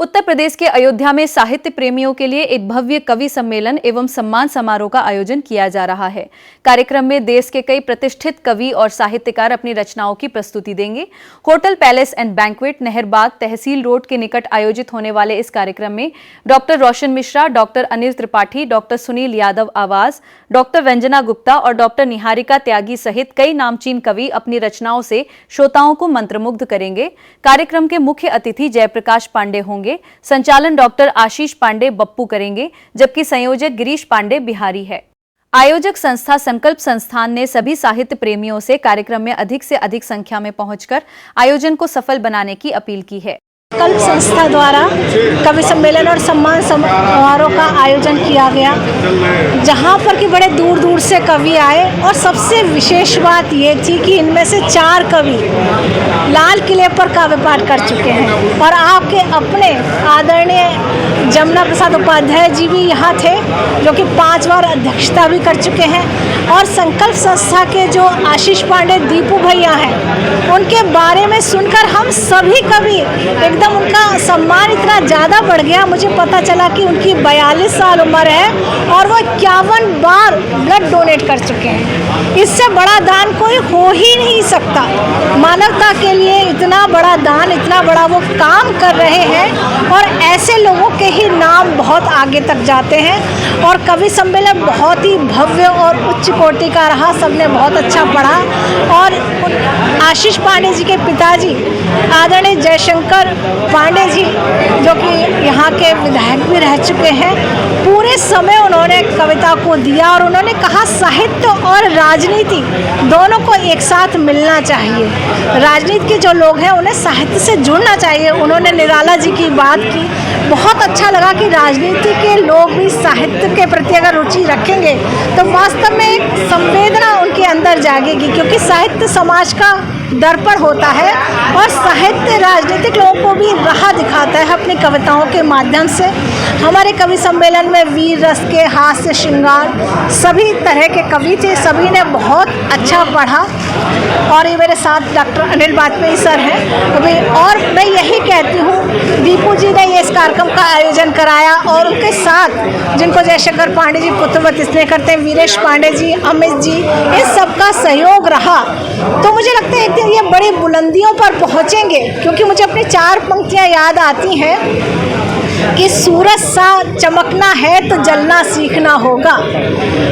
उत्तर प्रदेश के अयोध्या में साहित्य प्रेमियों के लिए एक भव्य कवि सम्मेलन एवं सम्मान समारोह का आयोजन किया जा रहा है। कार्यक्रम में देश के कई प्रतिष्ठित कवि और साहित्यकार अपनी रचनाओं की प्रस्तुति देंगे। Hotel palace and banquet, Naharbagh, Tehsil road के निकट आयोजित होने वाले इस कार्यक्रम में doctor Roshan Mishra, doctor Anil Tripathi, doctor Sunil Yadav आवाज, डॉक्टर वंजना गुप्ता और डॉक्टर निहारिका त्यागी सहित कई नामचीन कवि अपनी रचनाओं से श्रोताओं को मंत्रमुग्ध करेंगे। कार्यक्रम के मुख्य अतिथि जयप्रकाश पांडे होंगे। संचालन डॉक्टर आशीष पांडे बप्पू करेंगे, जबकि संयोजक गिरीश पांडे बिहारी है। आयोजक संस्था संकल्प संस्थान ने सभी साहित्य प्रेमियों से कार्यक्रम में अधिक से अधिक संख्या में पहुंचकर आयोजन को सफल बनाने की अपील की है। संकल्प संस्था द्वारा कवि सम्मेलन और सम्मान समारोह का आयोजन किया गया, जहां पर कि बड़े दूर दूर से कवि आए और सबसे विशेष बात ये थी कि इनमें से 4 कवि लाल किले पर काव्य पाठ कर चुके हैं और आपके अपने आदरणीय जमुना प्रसाद उपाध्याय जी भी यहाँ थे, जो कि 5 बार अध्यक्षता भी कर चुके हैं। और संकल्प संस्था के जो आशीष पांडे दीपू भैया हैं, उनके बारे में सुनकर हम सभी कवि एकदम उनका सम्मान इतना ज़्यादा बढ़ गया। मुझे पता चला कि उनकी 42 साल उम्र है और वो 51 बार ब्लड डोनेट कर चुके हैं। इससे बड़ा दान कोई हो ही नहीं सकता। मानवता के लिए इतना बड़ा दान, इतना बड़ा वो काम कर रहे हैं और ऐसे लोगों के ही नाम बहुत आगे तक जाते हैं। और कवि सम्मेलन बहुत ही भव्य और उच्च कोटि का रहा, सबने बहुत अच्छा पढ़ा। और आशीष पांडे जी के पिताजी आदरणीय जयशंकर पांडे जी, जो कि यहाँ के विधायक भी रह चुके हैं, पूरे समय उन्होंने कविता को दिया और उन्होंने कहा साहित्य और राजनीति दोनों को एक साथ मिलना चाहिए। राजनीति के जो लोग हैं उन्हें साहित्य से जुड़ना चाहिए। उन्होंने निराला जी की बात की, बहुत अच्छा लगा कि राजनीति के लोग भी साहित्य के प्रति अगर रुचि रखेंगे तो वास्तव में एक संवेदना उनके अंदर जागेगी, क्योंकि साहित्य समाज का दर्पण होता है और साहित्य राजनीतिक लोगों को भी राह दिखाता है अपनी कविताओं के माध्यम से। हमारे कवि सम्मेलन में वीर रस के, हास्य, श्रृंगार, सभी तरह के कवि थे, सभी ने बहुत अच्छा पढ़ा। और ये मेरे साथ डॉक्टर अनिल वाजपेयी सर हैं अभी। और मैं यही कहती हूँ, दीपू जी ने ये इस कार्यक्रम का आयोजन कराया और उनके साथ जिनको जयशंकर पांडे जी पुत्रवत स्नेह करते हैं, वीरेश पांडे जी, अमित जी, इस सब का सहयोग रहा। तो मुझे लगता है एक दिन ये बड़ी बुलंदियों पर पहुँचेंगे, क्योंकि मुझे अपनी 4 पंक्तियाँ याद आती हैं कि सूरज सा चमकना है तो जलना सीखना होगा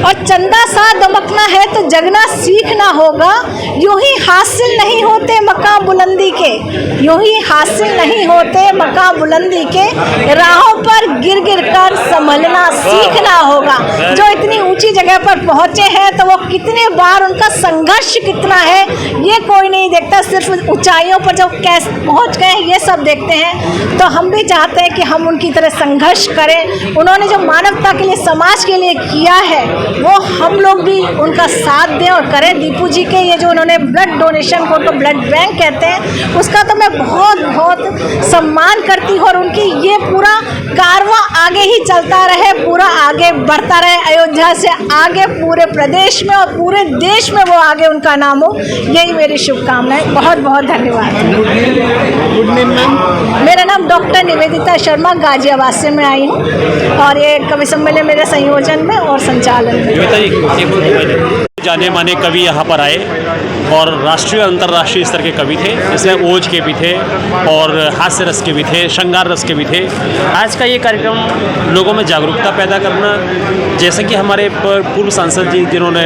और चंदा सा दमकना है तो जगना सीखना होगा। यूं ही हासिल नहीं होते मकाम बुलंदी के, यूं ही हासिल नहीं होते मकाम बुलंदी के, राहों पर गिर गिर कर संभलना सीखना होगा। जो इतनी ऊंची जगह पर पहुंचे हैं तो वो कितने बार, उनका संघर्ष कितना है ये कोई नहीं देखता, सिर्फ ऊंचाइयों पर जब कैसे पहुंच गए ये सब देखते हैं। तो हम भी चाहते हैं कि हम उनकी तरह संघर्ष करें। उन्होंने जो मानवता के लिए, समाज के लिए किया है, वो हम लोग भी उनका साथ दें और करें। दीपू जी के ये जो उन्होंने ब्लड डोनेशन को तो ब्लड बैंक कहते हैं, उसका तो मैं बहुत बहुत सम्मान करती हूँ और उनकी ये पूरा कारवां आगे ही चलता रहे, पूरा आगे बढ़ता रहे, अयोध्या से आगे पूरे प्रदेश में और पूरे देश में वो आगे उनका नाम हो, यही मेरी शुभकामनाएं। बहुत बहुत धन्यवाद। मेरा नाम डॉक्टर निवेदिता शर्मा, गाजियाबाद से मैं आई हूँ और ये कवि सम्मेलन मेरे संयोजन में और संचालन में। जाने माने कवि यहाँ पर आए और राष्ट्रीय और अंतर्राष्ट्रीय स्तर के कवि थे, जिसमें ओज के भी थे और हास्य रस के भी थे, श्रृंगार रस के भी थे। आज का ये कार्यक्रम लोगों में जागरूकता पैदा करना, जैसे कि हमारे पूर्व सांसद जी, जिन्होंने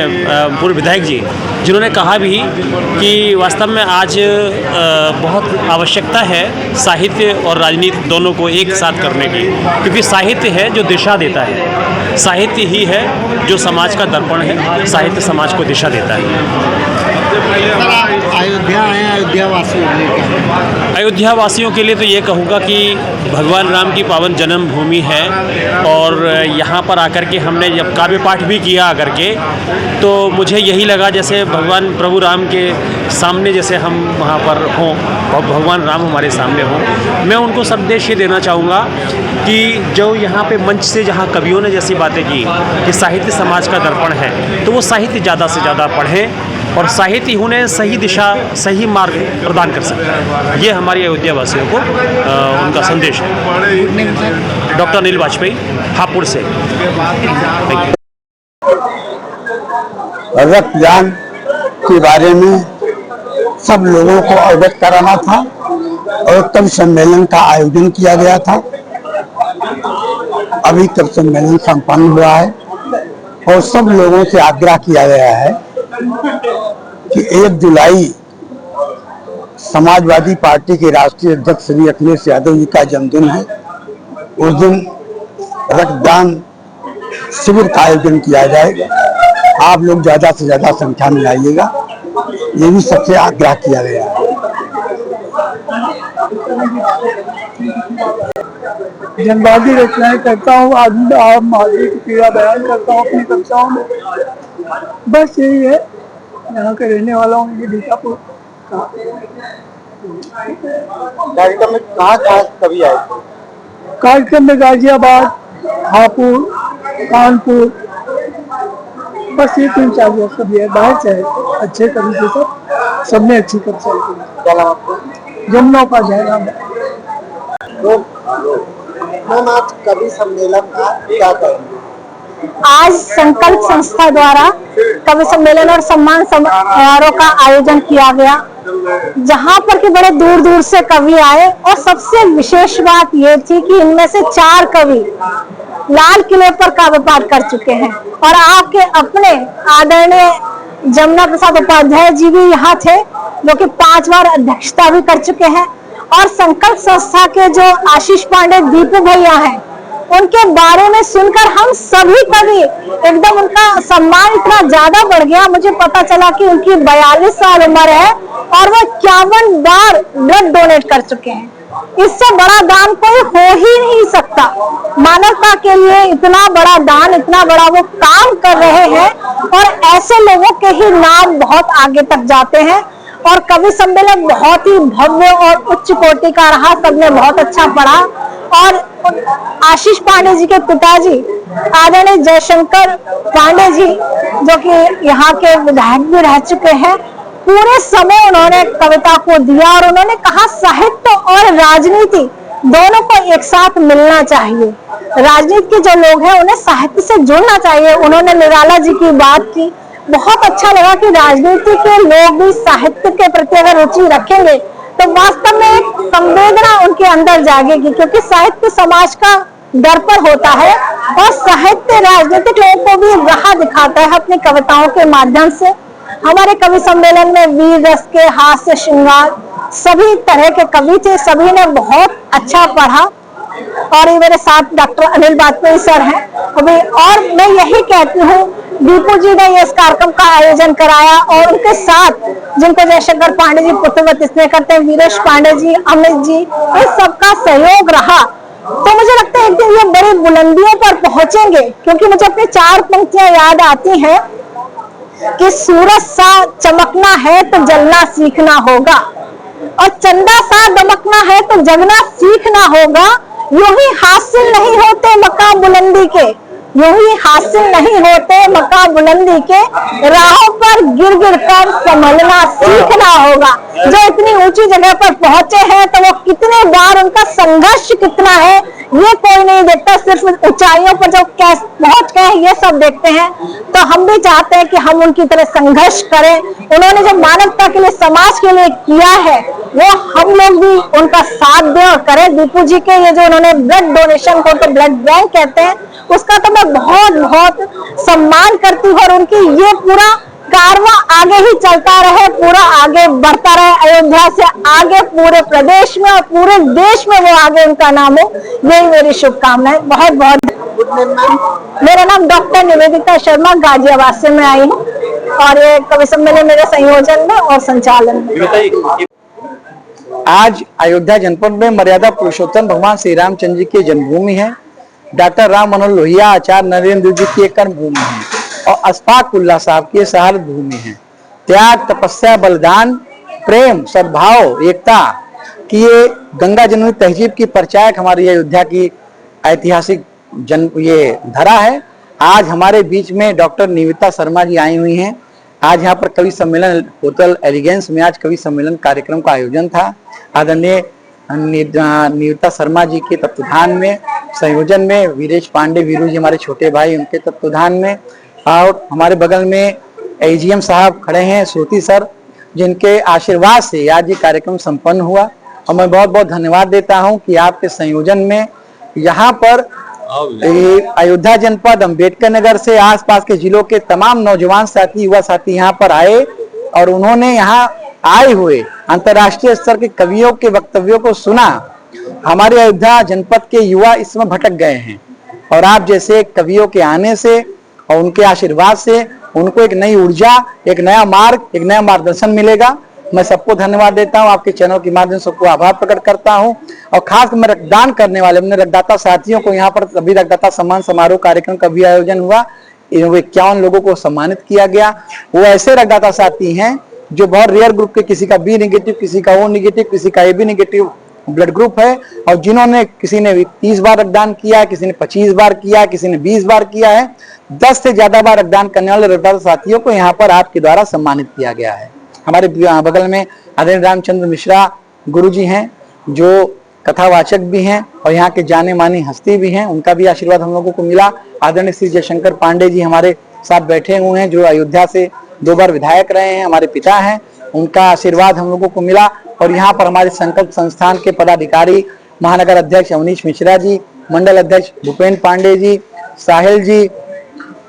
पूर्व विधायक जी, जिन्होंने कहा भी कि वास्तव में आज बहुत आवश्यकता है साहित्य और राजनीति दोनों को एक साथ करने की, क्योंकि साहित्य है जो दिशा देता है, साहित्य ही है जो समाज का दर्पण है, साहित्य समाज को दिशा देता है। अयोध्या है, अयोध्या वासियों के लिए तो ये कहूँगा कि भगवान राम की पावन जन्मभूमि है और यहाँ पर आकर के हमने जब काव्य पाठ भी किया आकर के, तो मुझे यही लगा जैसे भगवान प्रभु राम के सामने जैसे हम वहाँ पर हों और भगवान राम हमारे सामने हों। मैं उनको संदेश ये देना चाहूँगा कि जो यहाँ पे मंच से जहाँ कवियों ने जैसी बातें की कि साहित्य समाज का दर्पण है, तो वो साहित्य ज़्यादा से ज़्यादा पढ़ें और साहित्य ही उन्हें सही दिशा, सही मार्ग प्रदान कर सकता है। ये हमारी अयोध्या वासियों को उनका संदेश है। डॉक्टर अनिल वाजपेयी, हापुड़ से। रक्तदान के बारे में सब लोगों को अवगत कराना था और कवि सम्मेलन का आयोजन किया गया था। अभी कवि सम्मेलन संपन्न हुआ है और सब लोगों से आग्रह किया गया है कि 1 जुलाई समाजवादी पार्टी के राष्ट्रीय अध्यक्ष श्री अखिलेश यादव जी का जन्मदिन है। उस दिन रक्तदान शिविर का आयोजन किया जाएगा। आप लोग ज्यादा से ज्यादा संख्या में आइएगा, ये भी सबसे आग्रह किया गया है। जनवादी रचनाएं करता हूँ, आम मालवी की पीड़ा बयान करता हूँ अपनी कविताओं में। बस यही है, यहाँ के रहने वाला हूँ, ये बीकापुर का। कार्यक्रम में कहाँ कवि आए? कार्यक्रम में गाजियाबाद, हापुड़, कानपुर, बस ये 3-4 जगह कवि है। बाहर से है, अच्छे कवि थे सब ने अच्छी कविता की। जमुना का जयराम है। आज कवि सम्मेलन का क्या करेंगे? आज संकल्प संस्था द्वारा कवि सम्मेलन और सम्मान समारोह का आयोजन किया गया, जहां पर कि बड़े दूर दूर से कवि आए। और सबसे विशेष बात ये थी कि इनमें से 4 कवि लाल किले पर काव्य पाठ कर चुके हैं और आपके अपने आदरणीय जमुना प्रसाद उपाध्याय जी भी यहाँ थे, जो कि 5 बार अध्यक्षता भी कर चुके हैं। और संकल्प संस्था के जो आशीष पांडे दीपू भैया हैं, उनके बारे में सुनकर हम सभी कवि एकदम उनका सम्मान इतना ज्यादा बढ़ गया। मुझे पता चला कि उनकी 42 साल उम्र है और वो 51 बार ब्लड डोनेट कर चुके हैं। इससे बड़ा दान कोई हो ही नहीं सकता। मानवता के लिए इतना बड़ा दान, इतना बड़ा वो काम कर रहे हैं और ऐसे लोगों के ही नाम बहुत आगे तक जाते हैं। और कवि सम्मेलन बहुत ही भव्य और उच्च कोटि का रहा, सबने बहुत अच्छा पढ़ा। और आशीष पांडे जी के पिताजी आदरणीय जयशंकर पांडे जी, जो कि यहाँ के विधायक भी रह चुके हैं, पूरे समय उन्होंने कविता को दिया और उन्होंने कहा साहित्य और राजनीति दोनों को एक साथ मिलना चाहिए। राजनीति के जो लोग हैं उन्हें साहित्य से जुड़ना चाहिए। उन्होंने निराला जी की बात की, बहुत अच्छा लगा कि राजनीति के लोग भी साहित्य के प्रति अगर रुचि रखेंगे तो वास्तव में एक संवेदना उनके अंदर जागेगी, क्योंकि साहित्य समाज का दर्पण होता है और साहित्य राजनीतिक लोगों को भी राह दिखाता है अपनी कविताओं के माध्यम से। हमारे कवि सम्मेलन में वीर रस के, हास्य, श्रृंगार, सभी तरह के कवि थे, सभी ने बहुत अच्छा पढ़ा। और ये मेरे साथ डॉक्टर अनिल वाजपेयी सर हैं अभी। और मैं यही कहती हूँ, दीपू जी ने इस कार्यक्रम का आयोजन कराया और उनके साथ जिनको जयशंकर पांडे जी पुत्रवत स्नेह करते हैं, वीरेश पांडे जी, अमित जी, इस सबका सहयोग रहा। तो मुझे लगता है एक दिन ये बड़ी बुलंदियों पर पहुंचेंगे, क्योंकि मुझे अपनी 4 पंक्तियां याद आती हैं कि सूरज सा चमकना है तो जलना सीखना होगा, और चंदा सा दमकना है तो जगना सीखना होगा। यूं ही हासिल नहीं होते मकाम बुलंदी के, यूं ही हासिल नहीं होते मकाम बुलंदी के, राहों पर गिर गिर कर संभलना सीखना होगा। जो इतनी ऊंची जगह पर पहुंचे हैं तो वो कितने बार, उनका संघर्ष कितना है ये कोई नहीं देखता, सिर्फ ऊंचाइयों पर जो पहुंच गए ये सब देखते हैं। तो हम भी चाहते हैं कि हम उनकी तरह संघर्ष करें। उन्होंने जो मानवता के लिए, समाज के लिए किया है, वो हम लोग भी उनका साथ दें और करें। दीपू जी के ये जो उन्होंने ब्लड डोनेशन को तो ब्लड बैंक कहते हैं, उसका तो मैं बहुत बहुत सम्मान करती हूँ। और उनकी ये पूरा कारवां आगे ही चलता रहे, पूरा आगे बढ़ता रहे, अयोध्या से आगे पूरे प्रदेश में और पूरे देश में वो आगे उनका नाम हो, यही मेरी शुभकामनाएं। बहुत बहुत। मेरा नाम डॉक्टर निवेदिता शर्मा, गाजियाबाद से मैं आई हूँ और ये कवि सम्मेलन मेरे संयोजन में और संचालन में। आज अयोध्या जनपद में मर्यादा पुरुषोत्तम भगवान श्री रामचंद्र जी की जन्मभूमि है। डॉक्टर राम मनोहर लोहिया, आचार्य नरेंद्र जी की कर्म भूमि है और अशफाक उल्लाह साहब की शहादत भूमि है। त्याग, तपस्या, बलिदान, प्रेम, सद्भाव, एकता की ये गंगा जमुनी तहजीब की परिचायक हमारी अयोध्या की ऐतिहासिक ये धरा है। आज हमारे बीच में डॉक्टर निवेदिता शर्मा जी आई हुई हैं। आज यहाँ पर कवि सम्मेलन होटल एलिगेंस में आज कवि सम्मेलन कार्यक्रम का आयोजन था। आदरणीय नियुक्ता शर्मा जी के तत्वाधान में, संयोजन में वीरेश पांडे वीरू जी हमारे छोटे भाई उनके तत्वाधान में, और हमारे बगल में एजीएम साहब खड़े हैं श्रुति सर, जिनके आशीर्वाद से आज ये कार्यक्रम संपन्न हुआ। और मैं बहुत बहुत धन्यवाद देता हूं कि आपके संयोजन में यहाँ पर अयोध्या जनपद अंबेडकर नगर से आसपास के जिलों के तमाम नौजवान साथी, युवा साथी यहाँ पर आए और उन्होंने यहाँ आए हुए अंतर्राष्ट्रीय स्तर के कवियों के वक्तव्यों को सुना। हमारे अयोध्या जनपद के युवा इस समय भटक गए हैं और आप जैसे कवियों के आने से और उनके आशीर्वाद से उनको एक नई ऊर्जा, एक नया मार्ग, एक नया मार्गदर्शन मिलेगा। मैं सबको धन्यवाद देता हूं, आपके चैनल के माध्यम से सबको आभार प्रकट करता हूं। और खास मैं रक्तदान करने वाले अपने रक्तदाता साथियों को, यहाँ पर कभी रक्तदाता सम्मान समारोह कार्यक्रम का भी आयोजन हुआ, 51 लोगों को सम्मानित किया गया। वो ऐसे रक्तदाता साथी हैं जो बहुत रेयर ग्रुप के, किसी का बी नेगेटिव, किसी का ओ नेगेटिव, किसी का A B negative blood group है, और जिन्होंने, किसी ने 30 बार रक्तदान किया, किसी ने 25 बार किया, किसी ने 20 बार किया है। 10 से ज्यादा बार रक्तदान करने वाले रक्तदाता साथियों को यहाँ पर आपके द्वारा सम्मानित किया गया है। हमारे बगल में आदरणीय रामचंद्र मिश्रा गुरुजी हैं, जो कथावाचक भी हैं और यहाँ के जाने मानी हस्ती भी हैं, उनका भी आशीर्वाद हम लोगों को मिला। आदरणीय श्री जयशंकर पांडे जी हमारे साथ बैठे हुए हैं, जो अयोध्या से 2 बार विधायक रहे हैं, हमारे पिता हैं, उनका आशीर्वाद हम लोगों को मिला। और यहाँ पर हमारे संकल्प संस्थान के पदाधिकारी, महानगर अध्यक्ष अवनीश मिश्रा जी, मंडल अध्यक्ष भूपेन्द्र पांडे जी, साहिल जी,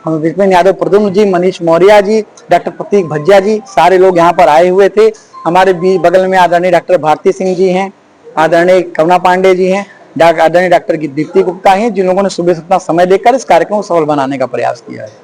विपिन यादव प्रद्युम्न जी, मनीष मौर्य जी, डॉक्टर प्रतीक भज्जा जी, सारे लोग यहाँ पर आए हुए थे। हमारे बगल में आदरणीय डॉक्टर भारती सिंह जी हैं, आदरणीय करुणा पांडे जी हैं, आदरणीय डॉक्टर दीप्ति गुप्ता हैं, जिन लोगों ने सुबह से अपना समय देकर इस कार्यक्रम को सफल बनाने का प्रयास किया है।